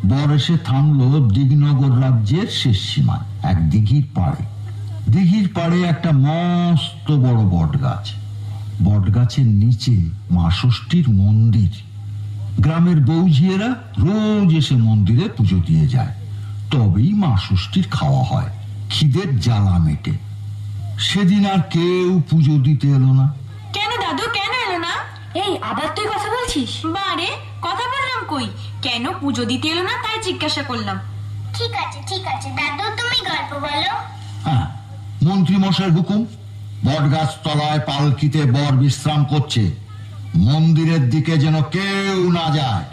বর এসে থামলো দিগনগর রাজ্যের শেষ সীমায়, এক দিঘির পাড়ে। দিঘির পাড়ে একটা মস্ত বড় বট গাছ। বট গাছের নিচে মা ষষ্ঠীর মন্দির। গ্রামের বৌঝিয়েরা রোজ এসে মন্দিরে পুজো দিয়ে যায়, তবেই মা ষষ্ঠীর খাওয়া হয়, খিদের জ্বালা মেটে। সেদিন আর কেউ পুজো দিতে এলো না। কেন দাদু, কেন এলো না? এই আবার তুই কথা বলছিস? বারে, কথা বললাম কই? কেন পুজো দিতে এলো না তাই জিজ্ঞাসা করলাম। ঠিক আছে দাদু, তুমি গল্প বলো। হ্যাঁ, মন্ত্রী মশাইয়ের হুকুম। বট গাছ তলায় পালকিতে বর বিশ্রাম করছে, মন্দিরের দিকে যেন কেউ না যায়।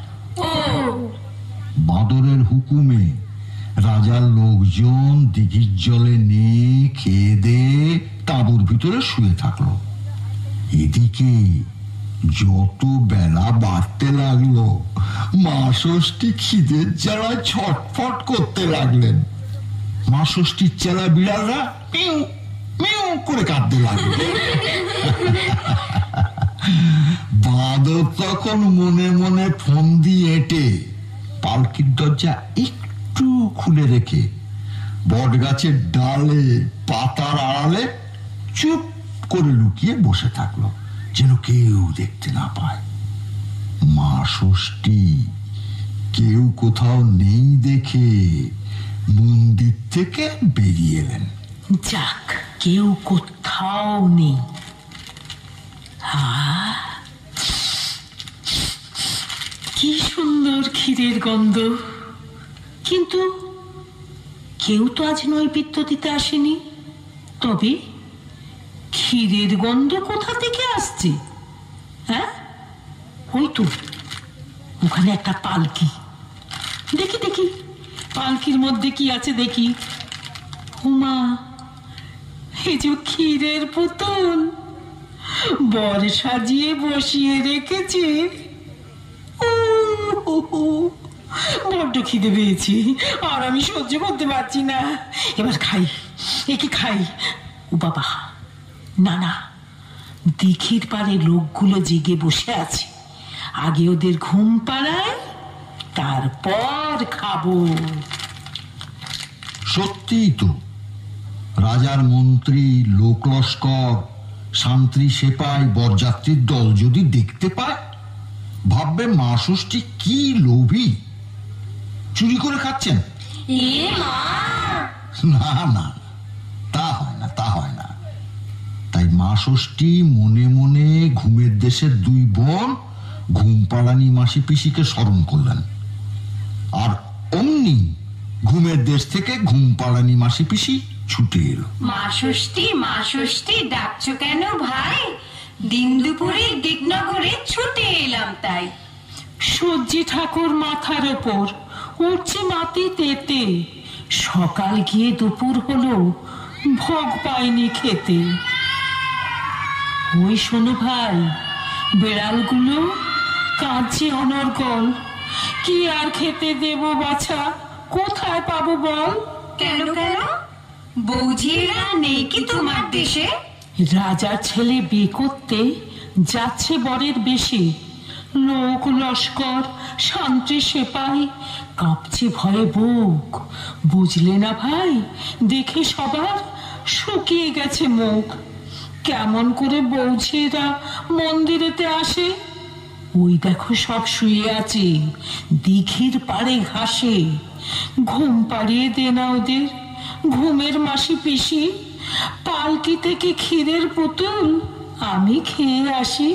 বাঁদরের হুকুমে রাজার লোকজন দিঘির জলে নিয়ে খেয়ে দিয়ে তাঁবুর ভিতরে শুয়ে থাকলো। এদিকে যত বেলা বাড়তে লাগলো, মা ষষ্ঠী খিদের জ্বালায় ছটফট করতে লাগলেন। মা ষষ্ঠীর চেলা বিড়ালরা মিউ মিউ করে কাঁদতে লাগলো। বাঁদর তখন মনে মনে ফোন দিয়ে এঁটে পালকির দরজা একটু খুলে রেখে বট গাছের ডালে পাতার আড়ালে চুপ করে লুকিয়ে বসে থাকলো, যেন কেউ দেখতে না পায়। মা ষষ্ঠী কেউ কোথাও নেই দেখে মন্দির থেকে বেরিয়ে এলেন। যাক, কেউ কোথাও নেই। কি সুন্দর ক্ষীরের গন্ধ, কিন্তু কেউ তো আজ নৈবেদ্য দিতে আসেনি। তবে ক্ষীরের গন্ধ কোথা থেকে আসছে? হ্যাঁ, ওই তো ওখানে একটা পালকি। দেখি দেখি পালকির মধ্যে কি আছে দেখি। উমা, এই যে ক্ষীরের পুতুল বর সাজিয়ে বসিয়ে রেখেছে। বড্ড খিদে পেয়েছি, আর আমি সহ্য করতে পারছি না। এবার খাই, একে খাই। ও বাবা, না না, দিঘির পাড়ে লোকগুলো জেগে বসে আছে, আগে ওদের ঘুম পাড়ায়, তারপর খাবো। সত্যিই তো, রাজার মন্ত্রী, লোক লস্কর, শান্তি সেপাই, বরযাত্রীর দল যদি দেখতে পায়, ভাববে মা ষষ্ঠী কি লোভী, চুরি করে খাচ্ছেন। না না, তা হয় না, তা হয় না। তাই মা ষষ্ঠী মনে মনে ঘুমের দেশের 2 বোন ঘুমপাড়ানি মাসি পিসিকে স্মরণ করলেন, আর অমনি ঘুমের দেশ থেকে ঘুমপাড়ানি মাসি পিসি ছুটে এলো। মা ষষ্ঠী ডাকছো কেন ভাই? দিন দুপুরে দিগনগরে ছুটে এলাম তাই। সূর্যি ঠাকুর মাথার ওপর উঠছে মাটি তেতে, সকাল গিয়ে দুপুর হলো, ভোগ পাইনি খেতে। ওই শোনো ভাই, বেড়ালগুলো কাঁদছে অনর্গল, কি আর খেতে দেব বাছা, কোথায় পাবো বল? কেন কেন? বৌঝিয়েরা নেই কি তোমার দেশে? রাজার ছেলে বিয়ে করতে যাচ্ছে বরের বেশে, লোক লস্কর, শান্তি সেপাই, কাঁপছে ভয়ে বুক। বুঝলে না ভাই, দেখে সবার শুকিয়ে গেছে মুখ। কেমন করে বৌঝিয়েরা মন্দিরেতে আসে? ওই দেখো সব শুয়ে আছে দিঘির পাড়ে ঘাসে। ঘুম পাড়িয়ে দে না ওদের, ঘুমের মাসি পিসি। পালকি থেকে ক্ষীরের পুতুল আমি খেয়ে আসি।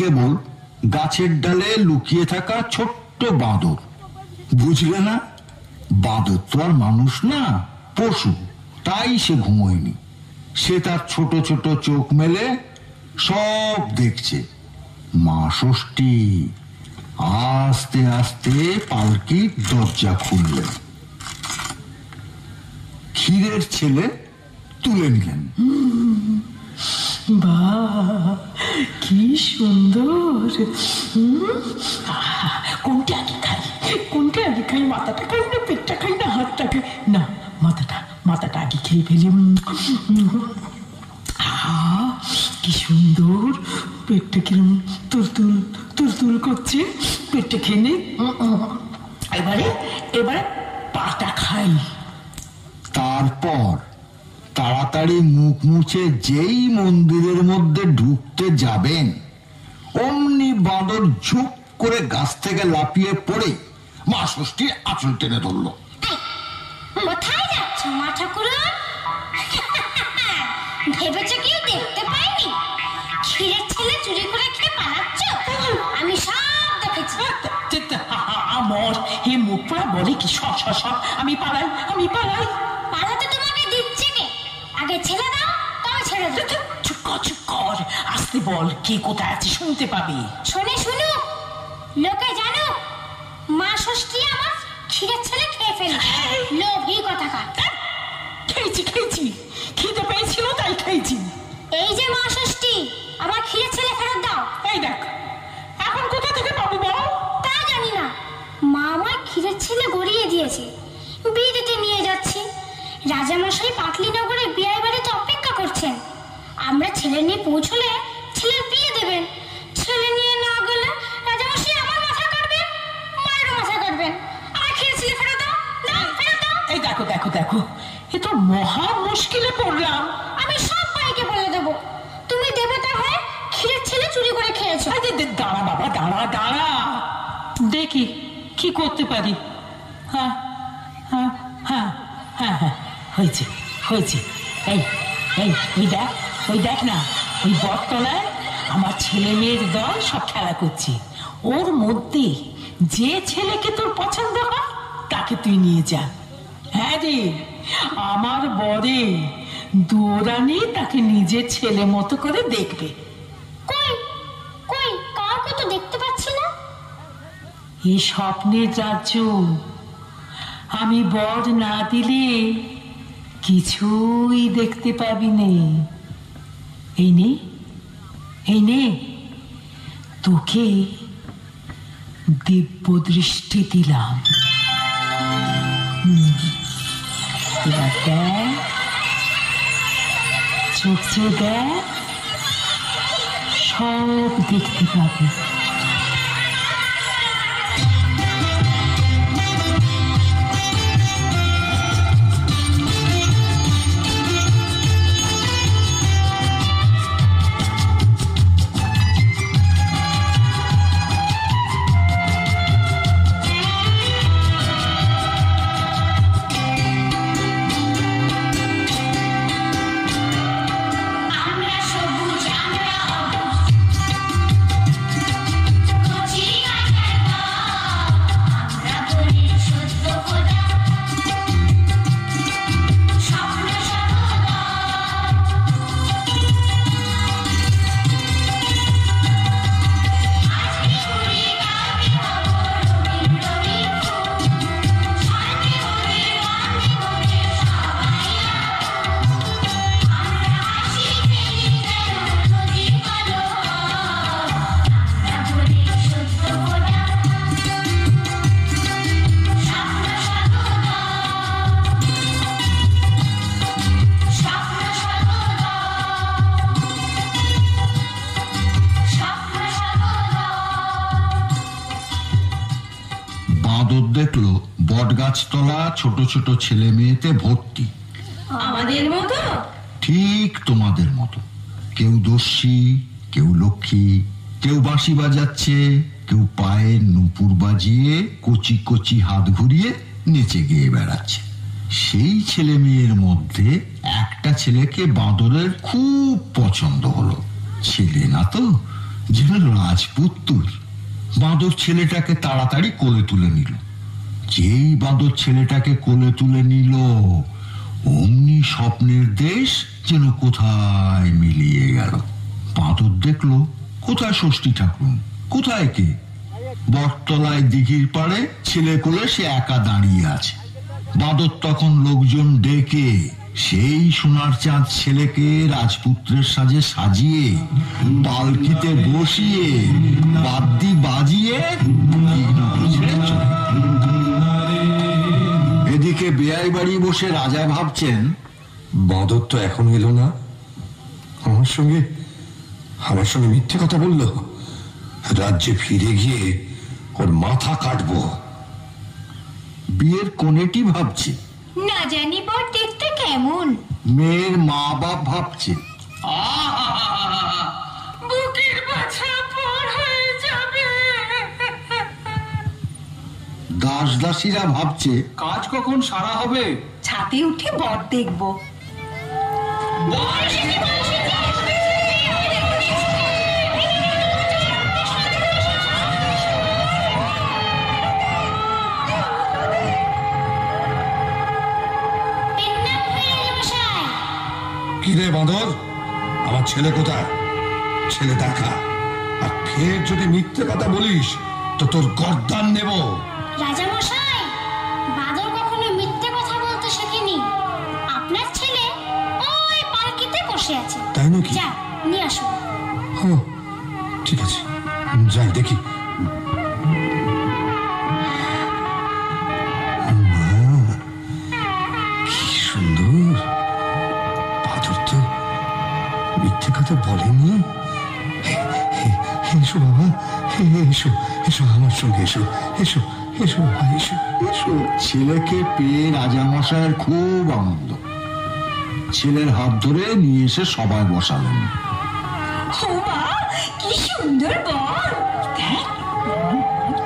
কেবল গাছের ডালে লুকিয়ে থাকা ছোট্ট বাঁদর। বুঝলে না, বাঁদর তো আর মানুষ না, পশু, তাই সে ঘুমোয়নি। সে তার ছোট ছোট চোখ মেলে সব দেখছে। মা ষষ্ঠী আস্তে আস্তে পালকির দরজা খুললেন। ক্ষীরের ছেলে তুলে নিলেন। বাহ, কি সুন্দর! কোনটা আগে খাই, কোনটা আগে খাই? মাথাটা খাই না পেটটা খাই না হাতটা খাই? না, মাথাটা আগে খেয়ে ফেলি। কি সুন্দর! পেটটা কিরম তুলতুল করছে। পেটটা খেয়ে নে। এবারে পাটা খাই। তারপর তাড়াতাড়ি মুখ মুছে যেই মন্দিরের মধ্যে ঢুকতে যাবেন, অমনি বাঁদর ঝুপ করে গাছ থেকে লাফিয়ে পড়ে মা ষষ্ঠীর আঁচল টেনে ধরল। কোথায় যাচ্ছ মা ঠাকুরন? ভেবেছো কেউ দেখতে পাইনি? ক্ষীরের ছেলে চুরি করে খেয়ে পালাচ্ছ? আমি সব দেখেছি। আমার হে মুখ পড়া বলে কি? সব আমি পালাই। পালাতে তোমাকে দিচ্ছে কে? আগে ছেলে দাও, তবে ছেড়ে দাও। চুপ কর, আসতে বল, কে কোথায় আছে শুনতে পাবে। শুনুক, লোকে জানুক, মা ষষ্ঠী আমার ক্ষীরের ছেলে খেয়ে ফেলে। লোভী কথাকার। খেয়েছি, খিদে পেয়েছিল তাই খেয়েছি। এই যে মা ষষ্ঠী, আমার ক্ষীরের ছেলে ফেরত দাও। এই দেখ, এখন কোথা থেকে পাবো বল? তা জানি না, মা আমার ক্ষীরের ছেলে গড়িয়ে দিয়েছে, বিয়ে দিতে নিয়ে যাচ্ছি। রাজামশাই পাটলিনগরে বিয়ে বাড়িতে অপেক্ষা করছেন। আমরা ছেলে নিয়ে পৌঁছলে ছেলের বিয়ে দেবেন। ছেলে নিয়ে না গেলে রাজামশাই আমার মাথা কাটবেন, মায়েরও মাথা কাটবেন। আমার ক্ষীরের ছেলে ফেরত দাও, ফেরত দাও। এই দেখো, এ তো মহা মুশকিলে পড়লাম। আমি সব ভাইকে বলে দেবো তুমি দেবতা হয়ে ক্ষীরের ছেলে চুরি করে খেয়েছো। দাঁড়া বাবা, দাঁড়া, দেখি কি করতে পারি। হ্যাঁ, হয়েছে। এই ওই দেখ না, ওই বটতলায় আমার ছেলে মেয়ের দল সব খেলা করছে। ওর মধ্যে যে ছেলেকে তোর পছন্দ হয় তাকে তুই নিয়ে যা। হ্যাঁ রে, আমার বরে দৌড়ানি তাকে নিজের ছেলে মতো করে দেখবে। কই কাউকে তো দেখতে পাচ্ছি না। এই স্বপ্নের রাজ্য, আমি বর না দিলে কিছুই দেখতে পাবি নে। এই নে তোকে দিব্য দৃষ্টি দিলাম। এবার দেখ, চোখ দেখ, সব দেখতে পাবি। বাঁদর দেখলো বটগাছতলা ছোট ছোট ছেলে মেয়েতে ভর্তি। আমাদের মতো? ঠিক তোমাদের মতো। কেউ দস্যি, কেউ লক্ষ্মী, কেউ বাঁশি বাজাচ্ছে, কেউ পায়ে নুপুর বাজিয়ে কচি কচি হাত ঘুরিয়ে নেচে গিয়ে বেড়াচ্ছে। সেই ছেলে মেয়ের মধ্যে একটা ছেলেকে বাঁদরের খুব পছন্দ হলো। ছেলে না তো, যেন রাজপুত্তর। বাঁদর ছেলেটাকে তাড়াতাড়ি কোলে তুলে নিল। যেই বাঁদর ছেলেটাকে কোলে তুলে নিল, অমনি স্বপ্নের দেশ যেন কোথায় মিলিয়ে গেল। বাঁদর দেখলো কোথায় ষষ্ঠী ঠাকুর, কোথায় কে? বটতলায় দিঘির পাড়ে ছেলে কোলে সে একা দাঁড়িয়ে আছে। বাঁদর তখন লোকজন ডেকে সেই সোনার চাঁদ ছেলেকে রাজপুত্রের সাজে সাজিয়ে পালকিতে বসিয়ে বাদ্যি বাজিয়ে ছেড়ে চলে। এদিকে বেয়াই বাড়ি বসে রাজা ভাবছেন, বাঁদর তো এখন এলো না, আমার সঙ্গে মিথ্যে কথা বললো। রাজ্যে ফিরে গিয়ে ওর মাথা কাটবো। বিয়ের কোনেটি ভাবছে, না জানি বর দেখতে কেমন। মেয়ের মা বাপ ভাবছে, বুকের বাছা পর হয়ে যাবে। দাস দাসীরা ভাবছে, কাজ কখন সারা হবে? ছাদে উঠে বর দেখবো। কি রে বাঁদর, আমার ছেলে কোথায়? ছেলে দেখা, আর ফের যদি মিথ্যে কথা বলিস তো তোর গর্দান নেব। রাজামশাই, বাদর কখনো মিথ্যে কথা বলতে শেখেনি। আপনার ছেলে ওই পালকিতে বসে আছে। তাই নাকি? যা নিয়ে আসো। ও ঠিক আছে, যাই দেখি। কি সুন্দর! বাদর তো মিথ্যে কথা বলেনি। এসো বাবা, এসো এসো আমার সঙ্গে, এসো এসো এসো বাবা, এসো এসো। ছেলেকে পেয়ে রাজামশাইয়ের খুব আনন্দ। ছেলের হাত ধরে নিয়ে এসে সবাই বসালেন। ও মা, কি সুন্দর বর! দেখ,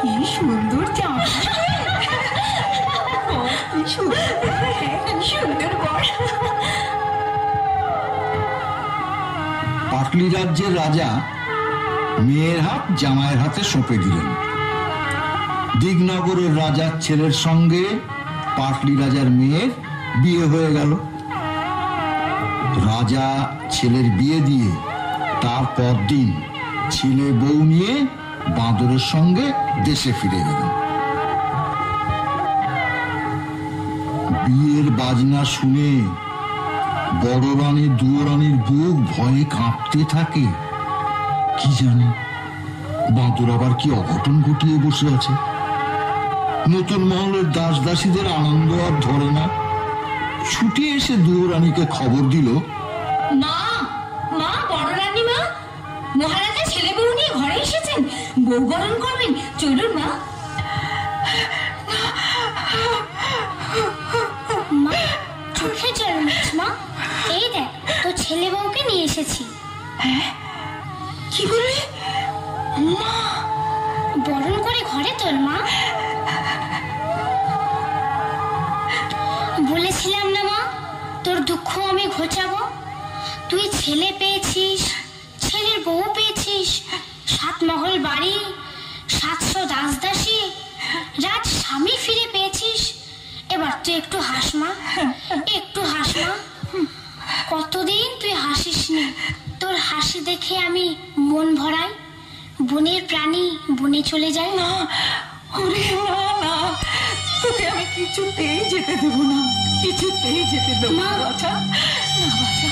কি সুন্দর জামা, কি সুন্দর বর। পাটলি রাজ্যের রাজা মেয়ের হাত জামাইয়ের হাতে সঁপে দিলেন। দিগনগরের রাজার ছেলের সঙ্গে পাটলি রাজার মেয়ের বিয়ে হয়ে গেল। রাজা ছেলের বিয়ে দিয়ে তারপর দিন ছেলে বউ নিয়ে বাঁদরের সঙ্গে দেশে ফিরে গেলেন। বিয়ের বাজনা শুনে বড় রানী দুয়োরানীর বুক ভয়ে কাঁপতে থাকে। কি জানে বাঁদর আবার কি অঘটন ঘটিয়ে বসে আছে। নতুন মহলের দাস দাসীদের আনন্দ আর ধরে না। ছুটে এসে দুয়োরানীকে খবর দিল, মা, মা, বড় রানীমা, মহারাজা ছেলে বউ নিয়ে ঘরে এসেছেন, বউ বরণ করবেন, চলুন মা। মা, চোখে জল মুছ মা। এই দেখ, তো ছেলে বউকে নিয়ে এসেছি। কি বললি মা? বরণ করে ঘরে তোল মা। বলেছিলাম না মা, তোর দুঃখ আমি ঘোচাবো। তুই ছেলে পেয়েছিস, ছেলের বউ পেয়েছিস, 7 মহল বাড়ি, 700 দাস দাসী, রাজ স্বামী ফিরে পেয়েছিস। এবার তুই একটু হাস মা, একটু হাস মা। কতদিন তুই হাসিসনি। তোর হাসি দেখে আমি মন ভরাই। বনের প্রাণী বনে চলে যায় না। ওরে না না, তোকে আমি কিছুতেই যেতে দেবো না, কিছুতেই যেতে দেবো না বাছা, না বাছা।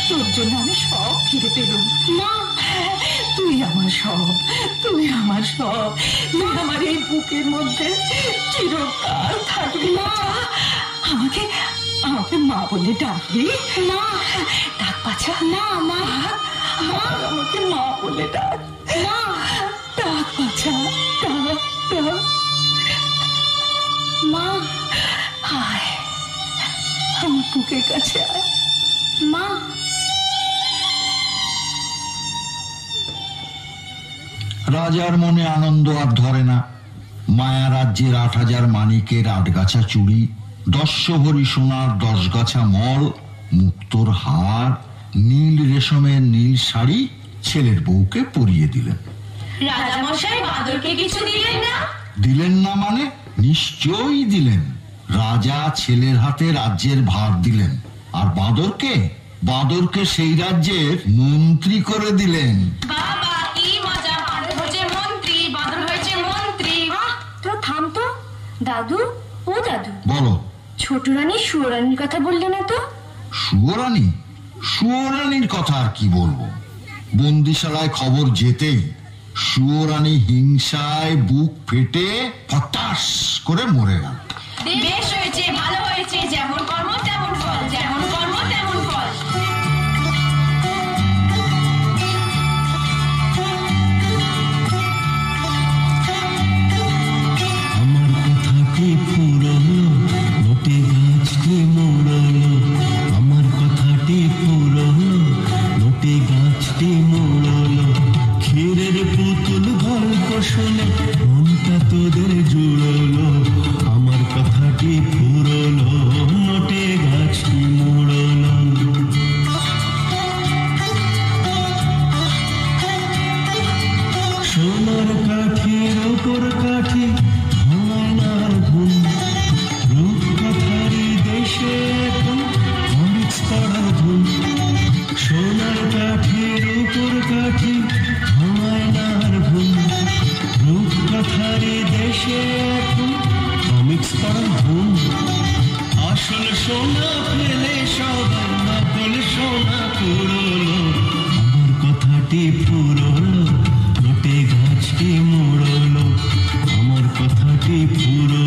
তোর জন্য আমি সব ফিরে পেলাম মা। তুই আমার সব, তুই আমার সব, তুই আমার এই বুকের মধ্যে চিরকাল থাকবি মা। আমাকে আমাকে মা বলে ডাকবি মা। ডাক বাছা। না মা, মা, আমাকে মা বলে ডাক, মা। ডাক বাছা, ডাক ডাক। মা, আয় আমার বুকের কাছে আয় মা। রাজার মনে আনন্দ আর ধরে না। মায়া রাজ্যের 8000 মানিকের 8 গাছা চুড়ি, 10 ভরি সোনার 10 গাছা মল, মুক্তোর হার, নীল রেশমের নীল শাড়ি ছেলের বউকে পরিয়ে দিলেন। রাজামশাই বাঁদরকে কিছু দিলেন না? দিলেন না মানে? নিশ্চয়ই দিলেন। রাজা ছেলের হাতে রাজ্যের ভার দিলেন, আর বাঁদরকে সেই রাজ্যের মন্ত্রী করে দিলেন। বাবা কি মজা, বাঁদর হয়েছে মন্ত্রী, বাঁদর হয়েছে মন্ত্রী। তো থাম তো দাদু। ও দাদু, বলো। ছোট রানী সুয়োরানীর কথা বললে না তো? সুয়োরানীর কথা আর কি বলবো। বন্দিশালায় খবর যেতেই সুয়োরানী হিংসায় বুক ফেটে ফটাস করে মরে গেল। বেশ হয়েছে, ভালো হয়েছে। যেমন কর্ম তেমন ফল, যেমন কর্ম তেমন ফল। আমার কথাটি পুরনো, নোটে গাছটি মোড়লো। আমার কথাটি পুরনো, নোটে গাছটি মোড়লো। ক্ষীরের পুতুল গল্প শুনে মনটা তোদের জুড়লো। আমার কথাটি পুরনো, নোটে গাছটি মোড়লো। সোনার কাঠির ওপর কাঠি ভাঙার ঘুম। রূপকথারি দেশে এখন কমিক্স পড়ার ধুম। সোনার কাঠির ওপর কাঠি ভাঙার ঘুম। রূপকথারি দেশে এখন কমিক্স পড়ার ধুম। আসল সোনা ফেলে সবাই নকল সোনা পুরলো। আমার কথাটি পুরলো, নোটে গাছটি মোড়লো। আমার কথাটি পুরো